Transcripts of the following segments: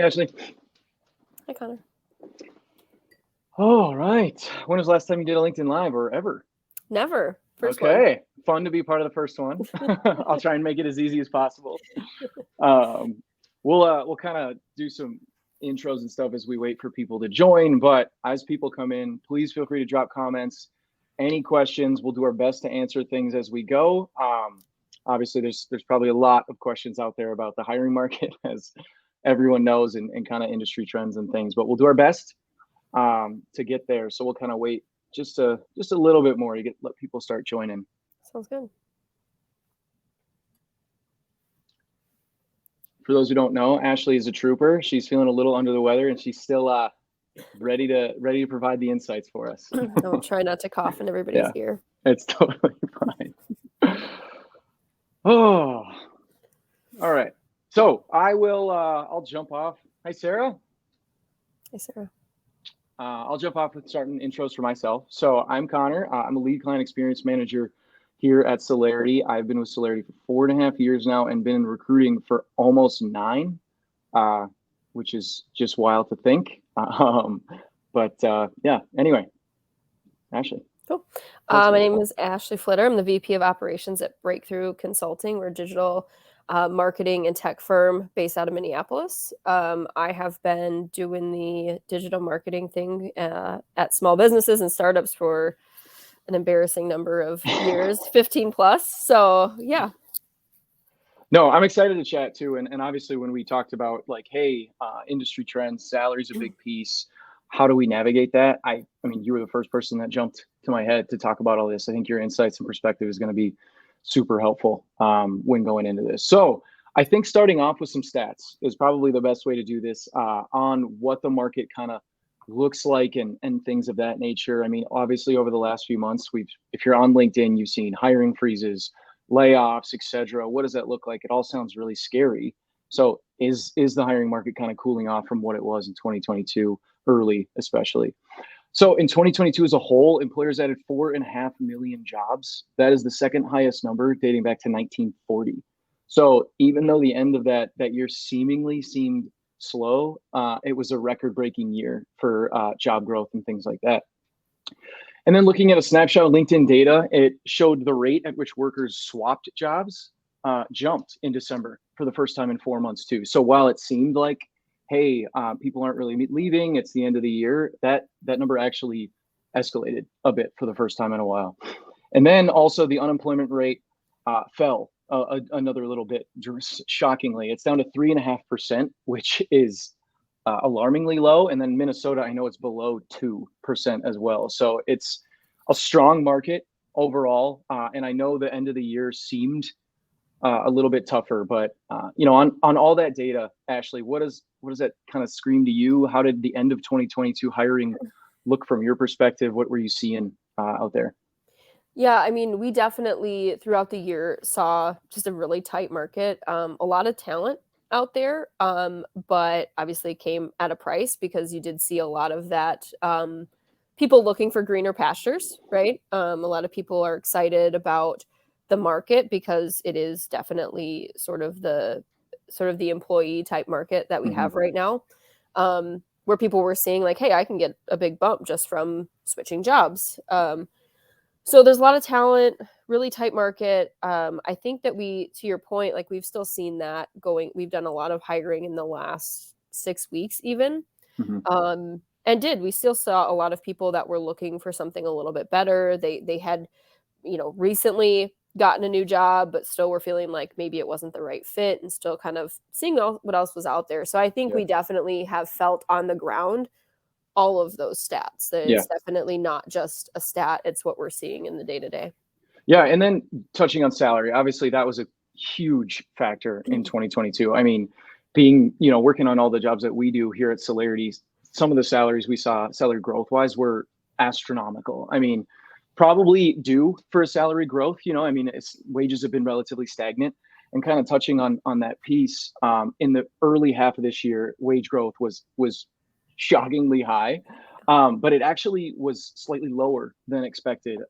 Hey, Ashley. Hi, Connor. All right. When was the last time you did a LinkedIn Live or ever? Never. First one. Okay. Fun to be part of the first one. I'll try and make it as easy as possible. Um, we'll kind of do some intros and stuff as we wait for people to join. But as people come in, please feel free to drop comments. Any questions, we'll do our best to answer things as we go. Obviously, there's probably a lot of questions out there about the hiring market, as everyone knows, and kind of industry trends and things. But we'll do our best to get there. So we'll kind of wait just a little bit more to let people start joining. Sounds good. For those who don't know, Ashley is a trooper. She's feeling a little under the weather, and she's still ready to provide the insights for us. I'll try not to cough in everybody's Yeah, ear. it's totally fine. Oh, all right. So I'll jump off. Hi, Sarah. Hey, Sarah. I'll jump off with starting intros for myself. So I'm Connor. I'm a lead client experience manager here at Celarity. I've been with Celarity for 4.5 years now and been in recruiting for almost 9, which is just wild to think. Yeah, anyway, Ashley. Cool. My name is Ashley Flitter. I'm the VP of Operations at Breakthrough Consulting. We're a digital marketing and tech firm based out of Minneapolis. I have been doing the digital marketing thing at small businesses and startups for an embarrassing number of years, 15 plus. So yeah. No, I'm excited to chat too. And obviously when we talked about like, hey, industry trends, salary's a big piece. How do we navigate that? I mean, you were the first person that jumped to my head to talk about all this. I think your insights and perspective is going to be super helpful when going into this. So I think starting off with some stats is probably the best way to do this on what the market kind of looks like and things of that nature. I mean, obviously over the last few months, if you're on LinkedIn, you've seen hiring freezes, layoffs, etc. What does that look like? It all sounds really scary. So is the hiring market kind of cooling off from what it was in 2022, early especially? So in 2022 as a whole, employers added 4.5 million jobs. That is the second highest number dating back to 1940. So even though the end of that year seemingly seemed slow, it was a record-breaking year for job growth and things like that. And then looking at a snapshot of LinkedIn data, it showed the rate at which workers swapped jobs jumped in December for the first time in 4 months too. So while it seemed like, hey, people aren't really leaving, it's the end of the year, that number actually escalated a bit for the first time in a while. And then also the unemployment rate fell another little bit, shockingly. It's down to 3.5%, which is alarmingly low. And then Minnesota, I know it's below 2% as well. So it's a strong market overall. And I know the end of the year seemed a little bit tougher, but on all that data, Ashley, what does that kind of scream to you? How did the end of 2022 hiring look from your perspective? What were you seeing out there? Yeah, I mean, we definitely throughout the year saw just a really tight market, a lot of talent out there, but obviously came at a price because you did see a lot of that people looking for greener pastures, right? A lot of people are excited about the market because it is definitely sort of the employee type market that we have right now, where people were seeing like, hey, I can get a big bump just from switching jobs. So there's a lot of talent, really tight market. I think that to your point, like we've still seen that going. We've done a lot of hiring in the last 6 weeks even. We still saw a lot of people that were looking for something a little bit better. They had, recently gotten a new job, but still were feeling like maybe it wasn't the right fit and still kind of seeing what else was out there. So I think we definitely have felt on the ground all of those stats. It's definitely not just a stat. It's what we're seeing in the day-to-day. Yeah. And then touching on salary, obviously that was a huge factor in 2022. I mean, working on all the jobs that we do here at Celarity, some of the salaries we saw salary growth wise were astronomical. I mean, probably due for a salary growth, wages have been relatively stagnant, and kind of touching on that piece, in the early half of this year, wage growth was shockingly high, but it actually was slightly lower than expected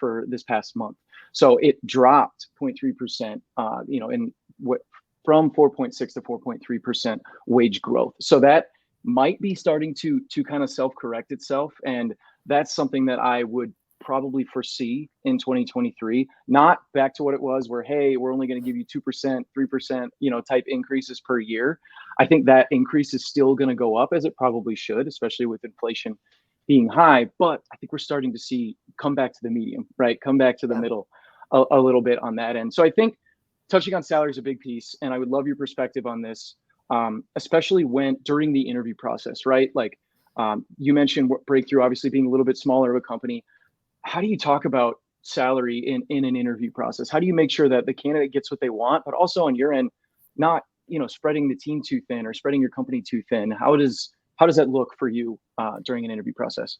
for this past month. So it dropped 0.3%, in what from 4.6 to 4.3% wage growth. So that might be starting to kind of self-correct itself. And that's something that I would probably foresee in 2023, not back to what it was where, hey, we're only going to give you 2%, 3%, type increases per year. I think that increase is still going to go up, as it probably should, especially with inflation being high. But I think we're starting to see come back to the medium, right? Come back to the middle a little bit on that end. So I think touching on salary is a big piece, and I would love your perspective on this, especially during the interview process, right? Like you mentioned Breakthrough obviously being a little bit smaller of a company. How do you talk about salary in an interview process? How do you make sure that the candidate gets what they want, but also on your end, not spreading the team too thin or spreading your company too thin? How does that look for you during an interview process?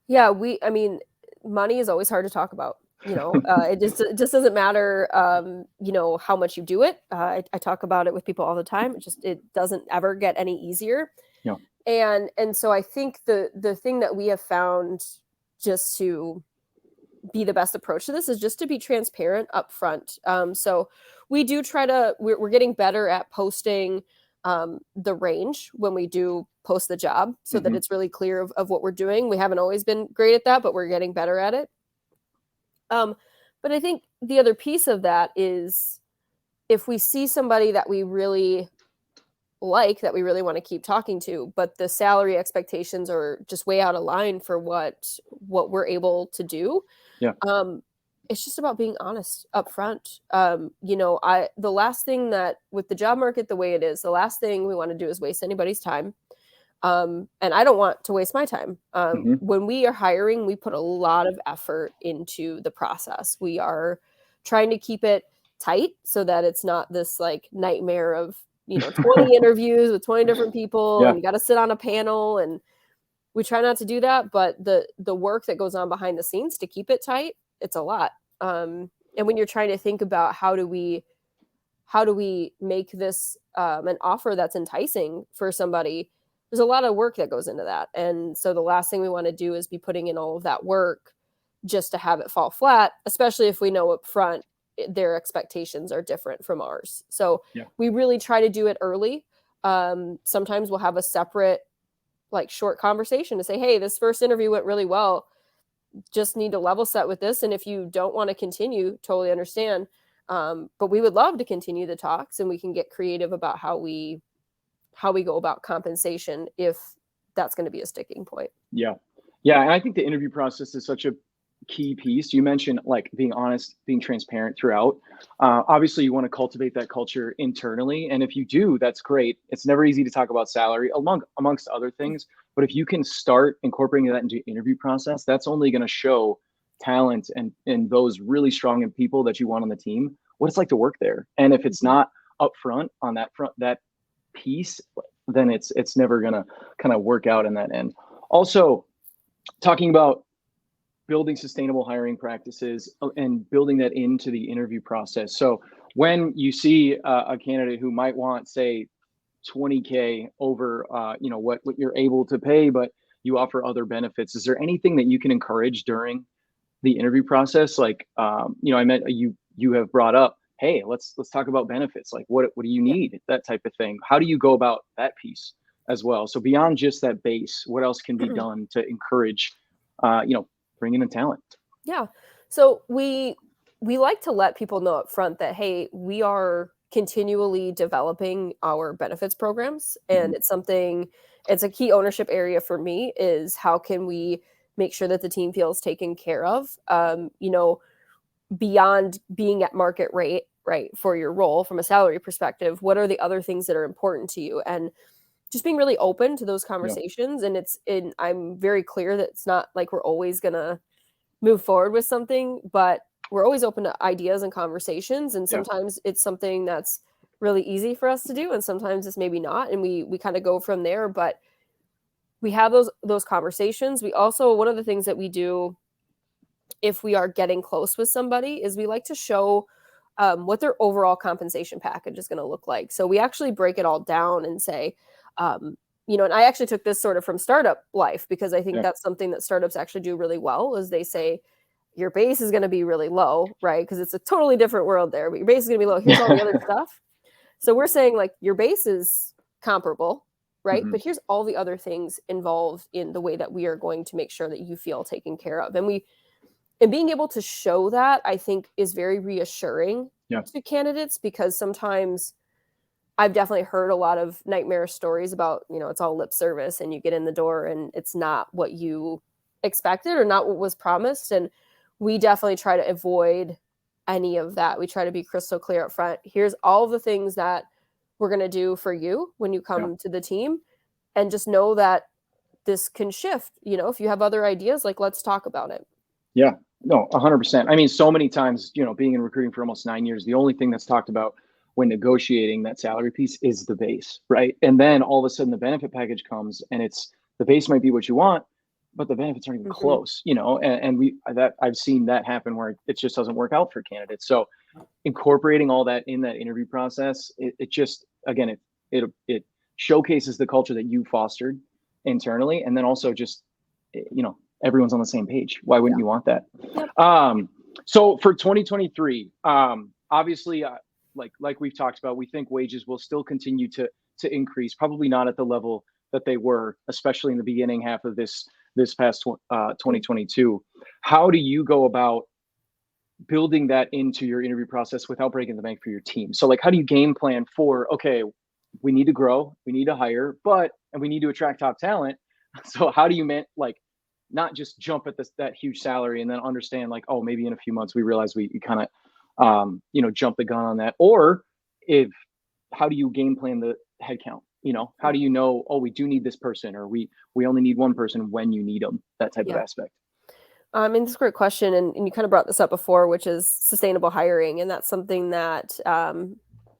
Yeah, I mean, money is always hard to talk about. It just doesn't matter, how much you do it. I talk about it with people all the time. It doesn't ever get any easier. Yeah. And so I think the thing that we have found just to be the best approach to this is just to be transparent up front. So we do we're getting better at posting the range when we do post the job so that it's really clear of what we're doing. We haven't always been great at that, but we're getting better at it. But I think the other piece of that is if we see somebody that we really like, that we really want to keep talking to, but the salary expectations are just way out of line for what we're able to do. Yeah. It's just about being honest up front. The last thing that with the job market the way it is, the last thing we want to do is waste anybody's time. And I don't want to waste my time. When we are hiring, we put a lot of effort into the process. We are trying to keep it tight so that it's not this like nightmare of 20 interviews with 20 different people and you got to sit on a panel, and we try not to do that, but the work that goes on behind the scenes to keep it tight, it's a lot. And when you're trying to think about how do we make this an offer that's enticing for somebody, there's a lot of work that goes into that. And so the last thing we want to do is be putting in all of that work just to have it fall flat, especially if we know up front their expectations are different from ours. So we really try to do it early. Sometimes we'll have a separate short conversation to say, hey, this first interview went really well. Just need to level set with this. And if you don't want to continue, totally understand. But we would love to continue the talks, and we can get creative about how we go about compensation if that's going to be a sticking point. Yeah. And I think the interview process is such a key piece. You mentioned being honest, being transparent throughout. Obviously, you want to cultivate that culture internally, and if you do, that's great. It's never easy to talk about salary amongst other things, but if you can start incorporating that into the interview process, that's only going to show talent and those really strong people that you want on the team what it's like to work there. And if it's not upfront on that piece, then it's never going to kind of work out in that end. Also, talking about building sustainable hiring practices and building that into the interview process. So when you see a candidate who might want, say, 20K over, what you're able to pay, but you offer other benefits, is there anything that you can encourage during the interview process? I meant you have brought up, hey, let's talk about benefits. Like what do you need? That type of thing. How do you go about that piece as well? So beyond just that base, what else can be done to encourage, bringing in talent? Yeah. So we like to let people know up front that, hey, we are continually developing our benefits programs. And it's a key ownership area for me, is how can we make sure that the team feels taken care of, beyond being at market rate, right, for your role from a salary perspective. What are the other things that are important to you? And just being really open to those conversations. And I'm very clear that it's not like we're always going to move forward with something, but we're always open to ideas and conversations. And sometimes it's something that's really easy for us to do, and sometimes it's maybe not. And we kind of go from there, but we have those conversations. We also, one of the things that we do if we are getting close with somebody is we like to show what their overall compensation package is going to look like. So we actually break it all down and say, and I actually took this sort of from startup life, because I think that's something that startups actually do really well, is they say your base is going to be really low, right? Because it's a totally different world there, but your base is going to be low. Here's all the other stuff. So we're saying like your base is comparable, right? Hmm. But here's all the other things involved in the way that we are going to make sure that you feel taken care of. And being able to show that, I think, is very reassuring Yeah. to candidates, because sometimes I've definitely heard a lot of nightmare stories about, it's all lip service and you get in the door and it's not what you expected or not what was promised. And we definitely try to avoid any of that. We try to be crystal clear up front. Here's all of the things that we're going to do for you when you Yeah. come to the team. And just know that this can shift. If you have other ideas, like, let's talk about it. Yeah, no, 100%. I mean, so many times, being in recruiting for almost 9 years, the only thing that's talked about when negotiating that salary piece is the base, right? And then all of a sudden the benefit package comes and it's the base might be what you want, but the benefits aren't even Hmm. close, and I've seen that happen where it just doesn't work out for candidates. So incorporating all that in that interview process, it just, again, it showcases the culture that you fostered internally. And then also just, everyone's on the same page. Why wouldn't Yeah. you want that? Yep. So for 2023, obviously, like we've talked about, we think wages will still continue to increase, probably not at the level that they were, especially in the beginning half of this past 2022. How do you go about building that into your interview process without breaking the bank for your team? So like, how do you game plan for, okay, we need to grow, we need to hire, and we need to attract top talent. So how do you not just jump at that huge salary and then understand like, oh, maybe in a few months we realize we kind of jump the gun on that, or if how do you game plan the headcount? How do you know, oh, we do need this person, or we only need one person when you need them, that type of Yeah. aspect. And it's a great question, and you kind of brought this up before, which is sustainable hiring, and that's something that,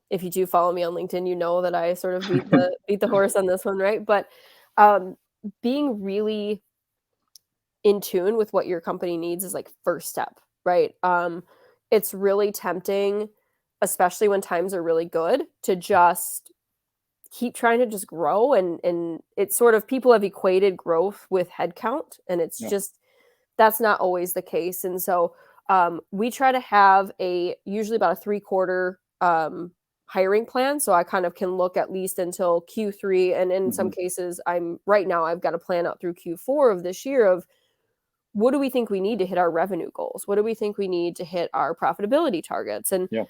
if you do follow me on LinkedIn, you know that I sort of beat the horse on this one, right? But um, being really in tune with what your company needs is like first step, right? It's really tempting, especially when times are really good, to just keep trying to just grow, and it's sort of, people have equated growth with headcount, and it's Yeah. just, that's not always the case. And so we try to have usually about a 3-quarter hiring plan. So I kind of can look at least until Q3. And in some Hmm. cases, right now, I've got a plan out through Q4 of this year of, what do we think we need to hit our revenue goals? What do we think we need to hit our profitability targets? And Yeah.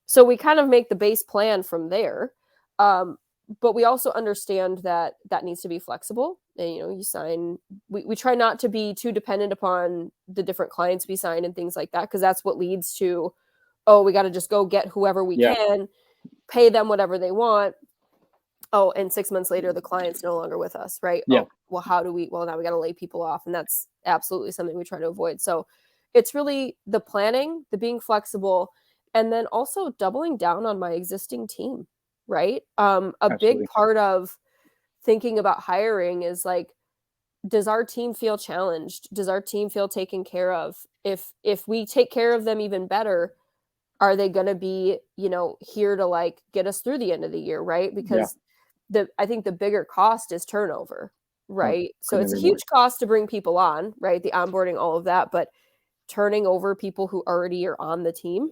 so we kind of make the base plan from there. Um, but we also understand that that needs to be flexible. And, you sign, we try not to be too dependent upon the different clients we sign and things like that, because that's what leads to, oh, we got to just go get whoever we Yeah. can, pay them whatever they want. Oh, and 6 months later, the client's no longer with us, right? Yeah. Oh, well, now we got to lay people off. And that's absolutely something we try to avoid. So it's really the planning, the being flexible, and then also doubling down on my existing team, right? A big Absolutely. part of thinking about hiring is like, does our team feel challenged? Does our team feel taken care of? If we take care of them even better, are they going to be, here to like get us through the end of the year, right? Yeah. Because I think the bigger cost is turnover, No, right? So couldn't it's a agree more. huge cost to bring people on, right? The onboarding, all of that, but turning over people who already are on the team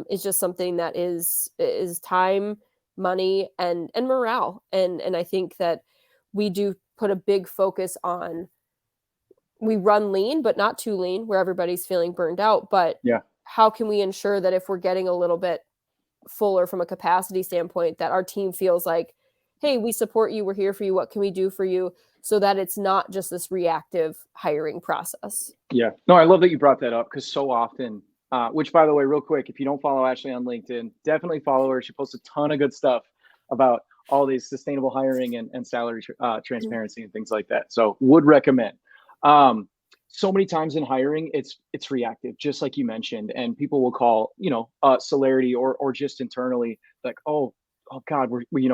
is just something that is time, money, and morale. And I think that we do put a big focus on, we run lean, but not too lean where everybody's feeling burned out. But Yeah. how can we ensure that if we're getting a little bit fuller from a capacity standpoint, that our team feels like, hey, we support you, we're here for you, what can we do for you, so that it's not just this reactive hiring process. Yeah. No, I love that you brought that up, because so often, which by the way, real quick, if you don't follow Ashley on LinkedIn, definitely follow her. She posts a ton of good stuff about all these sustainable hiring and salary transparency and things like that. So would recommend. Um, so many times in hiring, it's reactive, just like you mentioned, and people will call, Celarity or just internally like, oh God, we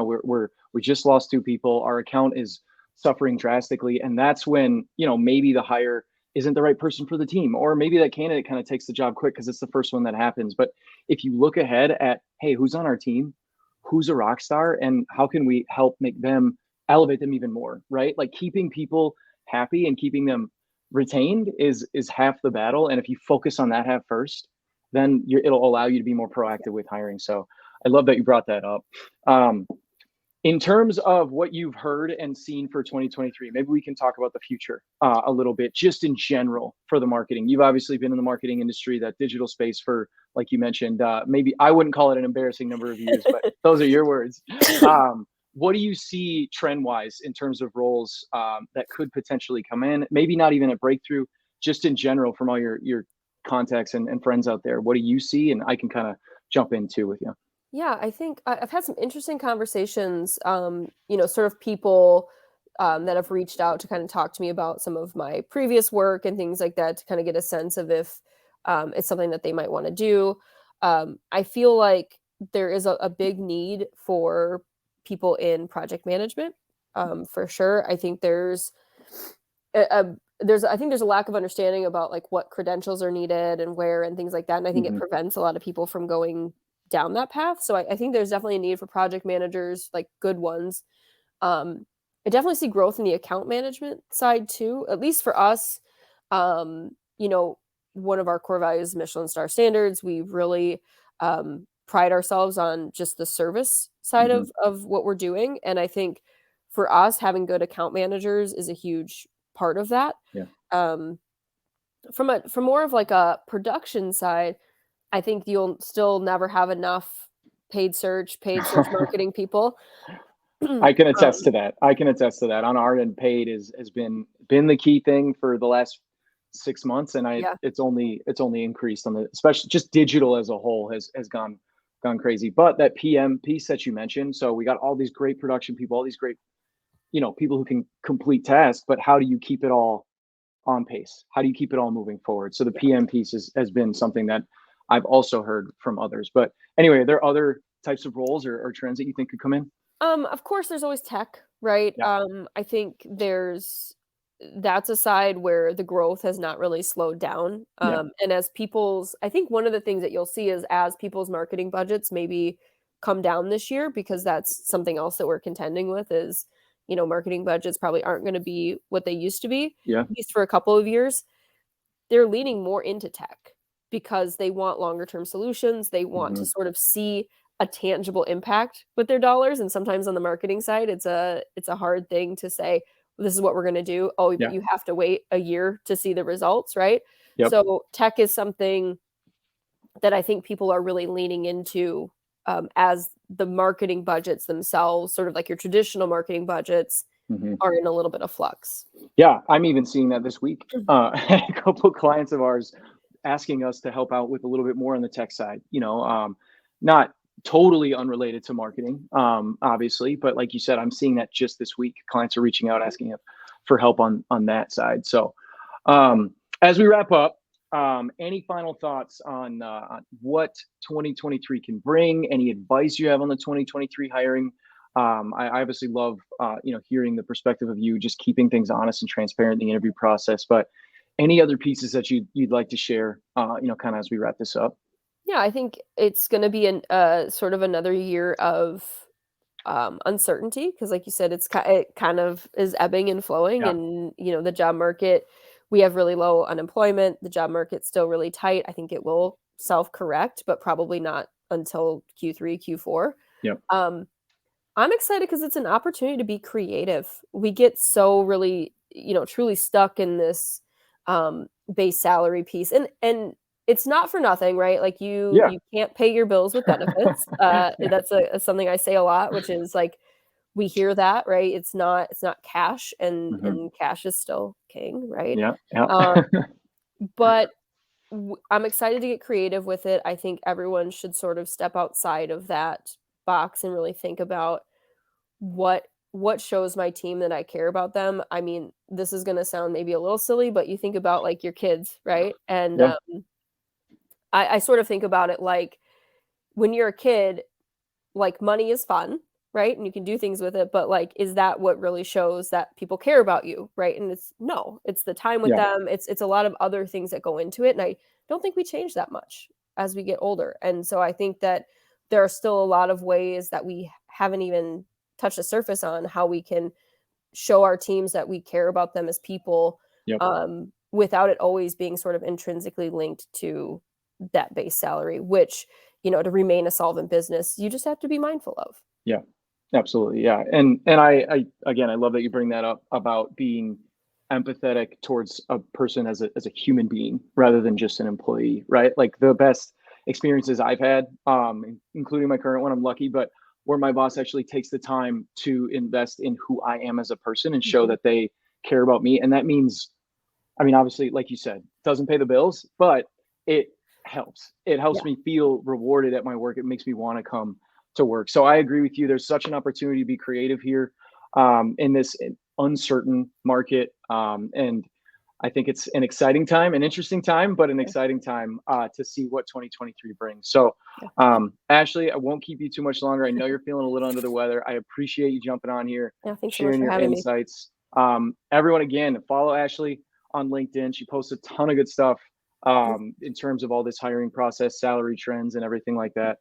just lost 2 people. Our account is suffering drastically, and that's when maybe the hire isn't the right person for the team, or maybe that candidate kind of takes the job quick because it's the first one that happens. But if you look ahead at, hey, who's on our team, who's a rock star, and how can we help make them elevate them even more, right? Like keeping people happy and keeping them retained is half the battle. And if you focus on that half first, then it'll allow you to be more proactive with hiring. So I love that you brought that up. Um, in terms of what you've heard and seen for 2023, maybe we can talk about the future a little bit, just in general for the marketing. You've obviously been in the marketing industry, that digital space for, like you mentioned, maybe I wouldn't call it an embarrassing number of years, but those are your words. What do you see trend wise in terms of roles that could potentially come in? Maybe not even a breakthrough, just in general from all your contacts and friends out there. What do you see? And I can kind of jump in too with you. Yeah, I think I've had some interesting conversations, sort of people that have reached out to kind of talk to me about some of my previous work and things like that to kind of get a sense of if it's something that they might want to do. I feel like there is a big need for people in project management, for sure. I think there's a lack of understanding about like what credentials are needed and where and things like that, and I think it Hmm. prevents a lot of people from going down that path. So I think there's definitely a need for project managers, like good ones. I definitely see growth in the account management side too, at least for us. Um, you know, One of our core values is Michelin star standards. We really pride ourselves on just the service side Hmm. of what we're doing. And I think for us, having good account managers is a huge part of that. Yeah. Um, from more of like a production side, I think you'll still never have enough paid search marketing people. I can attest Um, to that. I can attest to that. On our end, paid has been the key thing for the last 6 months, and I yeah, it's only increased on the, especially just digital as a whole has gone crazy. But that PM piece that you mentioned, so we got all these great production people, all these great people who can complete tasks, but how do you keep it all on pace? How do you keep it all moving forward? So the yeah. PM piece has been something that I've also heard from others. But anyway, are there other types of roles or trends that you think could come in? Of course, there's always tech, right? Yeah. I think that's a side where the growth has not really slowed down. Yeah. And I think one of the things that you'll see is as people's marketing budgets maybe come down this year, because that's something else that we're contending with is, marketing budgets probably aren't going to be what they used to be, Yeah. at least for a couple of years. They're leaning more into tech because they want longer term solutions. They want to Hmm. sort of see a tangible impact with their dollars. And sometimes on the marketing side, it's a hard thing to say, this is what we're going to do. Oh, but Yeah. you have to wait a year to see the results, right? Yep. So tech is something that I think people are really leaning into, as the marketing budgets themselves, sort of like your traditional marketing budgets, Hmm. are in a little bit of flux. Yeah, I'm even seeing that this week. Mm. A couple of clients of ours asking us to help out with a little bit more on the tech side. Not totally unrelated to marketing, obviously, but like you said, I'm seeing that just this week. Clients are reaching out asking for help on that side. So, as we wrap up, any final thoughts on what 2023 can bring? Any advice you have on the 2023 hiring? I obviously love hearing the perspective of you, just keeping things honest and transparent in the interview process. But any other pieces that you'd like to share? Kind of as we wrap this up. Yeah, I think it's going to be sort of another year of uncertainty, because, like you said, it kind of is ebbing and flowing, Yeah. and the job market. We have really low unemployment. The job market's still really tight. I think it will self correct, but probably not until Q3, Q4. Yep. Um, I'm excited because it's an opportunity to be creative. We get so really, truly stuck in this base salary piece, and it's not for nothing, right? Like you Yeah. you can't pay your bills with benefits. That's something I say a lot, which is like we hear that, right? It's not cash, and Hmm. cash is still king, right? Yeah. Yeah. Um, but I'm excited to get creative with it. I think everyone should sort of step outside of that box and really think about what shows my team that I care about them. I mean, this is gonna sound maybe a little silly, but you think about, like, your kids, right? And, Yeah. I sort of think about it like, when you're a kid, like, money is fun, right? And you can do things with it, but, like, is that what really shows that people care about you, right? And it's no, it's the time with Yeah. them, it's a lot of other things that go into it, and I don't think we change that much as we get older, and so I think that there are still a lot of ways that we haven't even touched the surface on how we can show our teams that we care about them as people, Yep. without it always being sort of intrinsically linked to that base salary, which, to remain a solvent business, you just have to be mindful of. Yeah, absolutely. Yeah. And I again, I love that you bring that up about being empathetic towards a person as a human being rather than just an employee, right? Like the best experiences I've had, including my current one, I'm lucky, but where my boss actually takes the time to invest in who I am as a person and show Mhm. that they care about me. And that means, I mean, obviously, like you said, doesn't pay the bills, but it helps. It helps Yeah. me feel rewarded at my work. It makes me want to come to work. So I agree with you. There's such an opportunity to be creative here, in this uncertain market. And I think it's an exciting time, an interesting time, but an Yeah. exciting time to see what 2023 brings. So, Yeah. Ashley, I won't keep you too much longer. I know you're feeling a little under the weather. I appreciate you jumping on here, Yeah. Thanks so much sharing for your having me. insights. Everyone, again, follow Ashley on LinkedIn. She posts a ton of good stuff, in terms of all this hiring process, salary trends, and everything like that.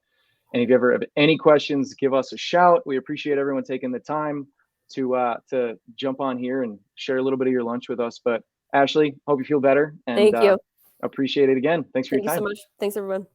And if you ever have any questions, give us a shout. We appreciate everyone taking the time to jump on here and share a little bit of your lunch with us. But Ashley, hope you feel better, and Thank you. appreciate it again. Thanks for your Thank you so time. much. Thanks, everyone.